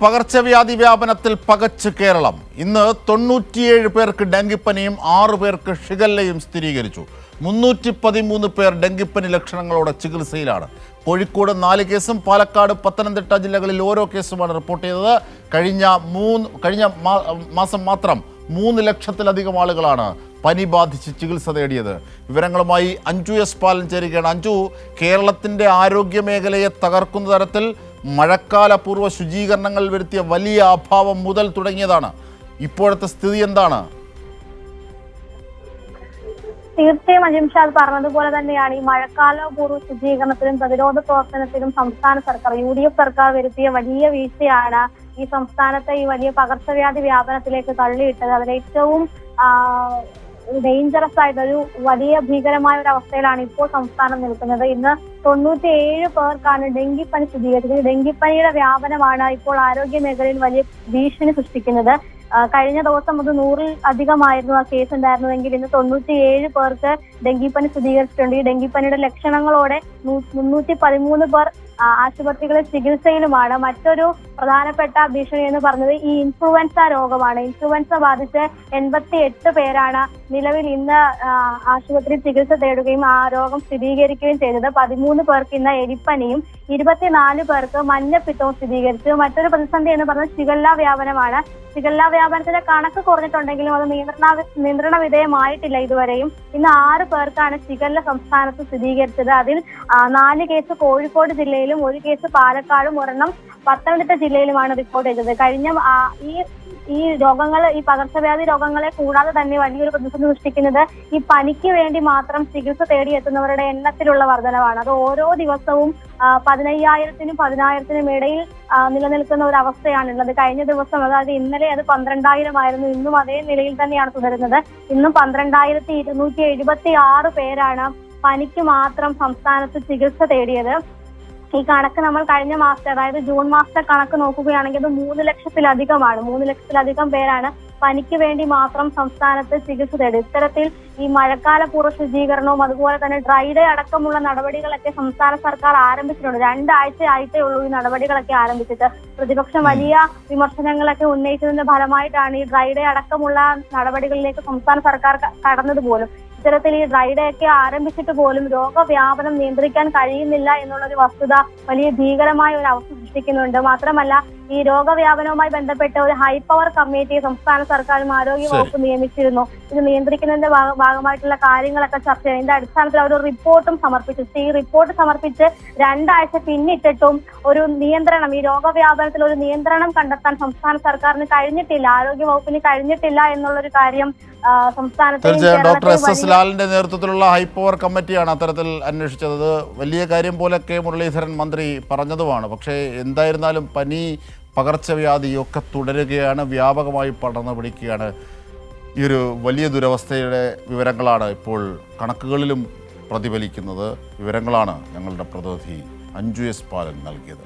പകർച്ചവ്യാധി വ്യാപനത്തിൽ പകച്ച് കേരളം. ഇന്ന് 97 പേർക്ക് ഡെങ്കിപ്പനിയും 6 പേർക്ക് ഷിഗല്ലയും സ്ഥിരീകരിച്ചു. 313 പേർ ഡെങ്കിപ്പനി ലക്ഷണങ്ങളോടെ ചികിത്സയിലാണ്. കോഴിക്കോട് 4 കേസും പാലക്കാട്, പത്തനംതിട്ട ജില്ലകളിൽ ഓരോ കേസുമാണ് റിപ്പോർട്ട് ചെയ്തത്. കഴിഞ്ഞ മാസം മാത്രം 3 ലക്ഷത്തിലധികം ആളുകളാണ് പനി ബാധിച്ച് ചികിത്സ തേടിയത്. വിവരങ്ങളുമായി അഞ്ജു എസ് പാലൻ ചേരുകയാണ്. അഞ്ജു, കേരളത്തിൻ്റെ ആരോഗ്യ മേഖലയെ തകർക്കുന്ന തരത്തിൽ മഴക്കാലപൂർവ്വ ശുചീകരണങ്ങൾ വരുത്തിയ വലിയ അഭാവം മുതൽ തുടങ്ങിയതാണ്. ഇപ്പോഴത്തെ സ്ഥിതി എന്താണ്? തീർച്ചയായും അജിംഷാദ് പറഞ്ഞതുപോലെ തന്നെയാണ് ഈ മഴക്കാലപൂർവ്വ ശുചീകരണത്തിലും പ്രതിരോധ പ്രവർത്തനത്തിലും സംസ്ഥാന സർക്കാർ UDF സർക്കാർ വരുത്തിയ വലിയ വീഴ്ചയാണ് ഈ സംസ്ഥാനത്തെ ഈ വലിയ പകർച്ചവ്യാധി വ്യാപനത്തിലേക്ക് തള്ളിയിട്ടത്. അതിലേറ്റവും ഡേഞ്ചറസ് ആയിട്ടൊരു വലിയ ഭീകരമായ ഒരു അവസ്ഥയിലാണ് ഇപ്പോൾ സംസ്ഥാനം നിൽക്കുന്നത്. ഇന്ന് 97 പേർക്കാണ് ഡെങ്കിപ്പനി സ്ഥിരീകരിച്ചത്. ഡെങ്കിപ്പനിയുടെ വ്യാപനമാണ് ഇപ്പോൾ ആരോഗ്യ മേഖലയിൽ വലിയ ഭീഷണി സൃഷ്ടിക്കുന്നത്. കഴിഞ്ഞ ദിവസം അത് 100-ൽ അധികമായിരുന്നു ആ കേസ് ഉണ്ടായിരുന്നതെങ്കിൽ ഇന്ന് 97 പേർക്ക് ഡെങ്കിപ്പനി സ്ഥിരീകരിച്ചിട്ടുണ്ട്. ഈ ഡെങ്കിപ്പനിയുടെ ലക്ഷണങ്ങളോടെ 313 പേർ ആശുപത്രികളിൽ ചികിത്സയിലുമാണ്. മറ്റൊരു പ്രധാനപ്പെട്ട ഭീഷണി എന്ന് പറഞ്ഞത് ഈ ഇൻഫ്ലുവൻസ രോഗമാണ്. ഇൻഫ്ലുവൻസ ബാധിച്ച് 88 പേരാണ് നിലവിൽ ഇന്ന് ആശുപത്രിയിൽ ചികിത്സ തേടുകയും ആ രോഗം സ്ഥിരീകരിക്കുകയും ചെയ്തത്. 13 പേർക്ക് ഇന്ന് എലിപ്പനിയും 24 പേർക്ക് മഞ്ഞപ്പിത്തവും സ്ഥിരീകരിച്ചു. മറ്റൊരു പ്രതിസന്ധി എന്ന് പറഞ്ഞത് ഷിഗല്ല വ്യാപനമാണ്. ഷിഗല്ല വ്യാപനത്തിന്റെ കണക്ക് കുറഞ്ഞിട്ടുണ്ടെങ്കിലും അത് നിയന്ത്രണ വിധേയമായിട്ടില്ല ഇതുവരെയും. ഇന്ന് 6 പേർക്കാണ് ഷിഗല്ല സംസ്ഥാനത്ത് സ്ഥിരീകരിച്ചത്. അതിൽ 4 കേസ് കോഴിക്കോട് ജില്ലയിലും 1 കേസ് പാലക്കാടും 1 പത്തനംതിട്ട ജില്ലയിലുമാണ് റിപ്പോർട്ട് ചെയ്തത്. കഴിഞ്ഞ ഈ രോഗങ്ങൾ, ഈ പകർച്ചവ്യാധി രോഗങ്ങളെ കൂടാതെ തന്നെ വലിയൊരു പ്രതിസന്ധി സൃഷ്ടിക്കുന്നത് ഈ പനിക്ക് വേണ്ടി മാത്രം ചികിത്സ തേടിയെത്തുന്നവരുടെ എണ്ണത്തിലുള്ള വർധനവാണ്. അത് ഓരോ ദിവസവും 15,000-നും 10,000-നും ഇടയിൽ നിലനിൽക്കുന്ന ഒരു അവസ്ഥയാണുള്ളത്. കഴിഞ്ഞ ദിവസം, അതായത് ഇന്നലെ അത് 12,000 ആയിരുന്നു. ഇന്നും അതേ നിലയിൽ തന്നെയാണ് തുടരുന്നത്. ഇന്നും 12,276 പേരാണ് പനിക്ക് മാത്രം സംസ്ഥാനത്ത് ചികിത്സ തേടിയത്. ഈ കണക്ക് നമ്മൾ കഴിഞ്ഞ മാസത്തെ, അതായത് ജൂൺ മാസത്തെ കണക്ക് നോക്കുകയാണെങ്കിൽ അത് 3 ലക്ഷത്തിലധികമാണ്. 3 ലക്ഷത്തിലധികം പേരാണ് പനിക്ക് വേണ്ടി മാത്രം സംസ്ഥാനത്ത് ചികിത്സ തേടി. ഇത്തരത്തിൽ ഈ മഴക്കാലപൂർവ്വ ശുചീകരണവും അതുപോലെ തന്നെ ഡ്രൈ ഡേ അടക്കമുള്ള നടപടികളൊക്കെ സംസ്ഥാന സർക്കാർ ആരംഭിച്ചിട്ടുണ്ട്. 2 ആഴ്ച ആയിട്ടേ ഉള്ളൂ ഈ നടപടികളൊക്കെ ആരംഭിച്ചിട്ട്. പ്രതിപക്ഷം വലിയ വിമർശനങ്ങളൊക്കെ ഉന്നയിച്ചതിന്റെ ഫലമായിട്ടാണ് ഈ ഡ്രൈ ഡേ അടക്കമുള്ള നടപടികളിലേക്ക് സംസ്ഥാന സർക്കാർ കടന്നത് പോലും. ഇത്തരത്തിൽ ഈ ഡ്രൈ ഡേ ഒക്കെ ആരംഭിച്ചിട്ട് പോലും രോഗവ്യാപനം നിയന്ത്രിക്കാൻ കഴിയുന്നില്ല എന്നുള്ളൊരു വസ്തുത വലിയ ഭീകരമായ ഒരു അവസ്ഥ സൃഷ്ടിക്കുന്നുണ്ട്. മാത്രമല്ല, ഈ രോഗവ്യാപനവുമായി ബന്ധപ്പെട്ട ഒരു ഹൈ പവർ കമ്മിറ്റി സംസ്ഥാന സർക്കാരും ആരോഗ്യ വകുപ്പ് നിയമിച്ചിരുന്നു. ഇത് നിയന്ത്രിക്കുന്നതിന്റെ ഭാഗമായിട്ടുള്ള കാര്യങ്ങളൊക്കെ ചർച്ച ചെയ്യാൻ ഇതിന്റെ അടിസ്ഥാനത്തിൽ അവർ റിപ്പോർട്ടും സമർപ്പിച്ചു. ഈ റിപ്പോർട്ട് സമർപ്പിച്ച് 2 ആഴ്ച പിന്നിട്ടിട്ടും ഒരു നിയന്ത്രണം, ഈ രോഗവ്യാപനത്തിൽ ഒരു നിയന്ത്രണം കണ്ടെത്താൻ സംസ്ഥാന സർക്കാരിന് കഴിഞ്ഞിട്ടില്ല, ആരോഗ്യ വകുപ്പിന് കഴിഞ്ഞിട്ടില്ല എന്നുള്ളൊരു കാര്യം സംസ്ഥാനത്തെ ഡോക്ടർ SS ലാലിന്റെ നേതൃത്വത്തിലുള്ള ഹൈപ്പവർ കമ്മിറ്റിയാണ് അത്തരത്തിൽ അന്വേഷിച്ചത്. വലിയ കാര്യം പോലെ K മുരളീധരൻ മന്ത്രി പറഞ്ഞതുമാണ്. പക്ഷേ എന്തായിരുന്നാലും പനി, പകർച്ചവ്യാധിയൊക്കെ തുടരുകയാണ്, വ്യാപകമായി പടർന്നു പിടിക്കുകയാണ്. ഈ ഒരു വലിയ ദുരവസ്ഥയുടെ വിവരങ്ങളാണ് ഇപ്പോൾ കണക്കുകളിലും പ്രതിഫലിക്കുന്നത്. വിവരങ്ങളാണ് ഞങ്ങളുടെ പ്രതിനിധി അഞ്ജു എസ് പാലൻ നൽകിയത്.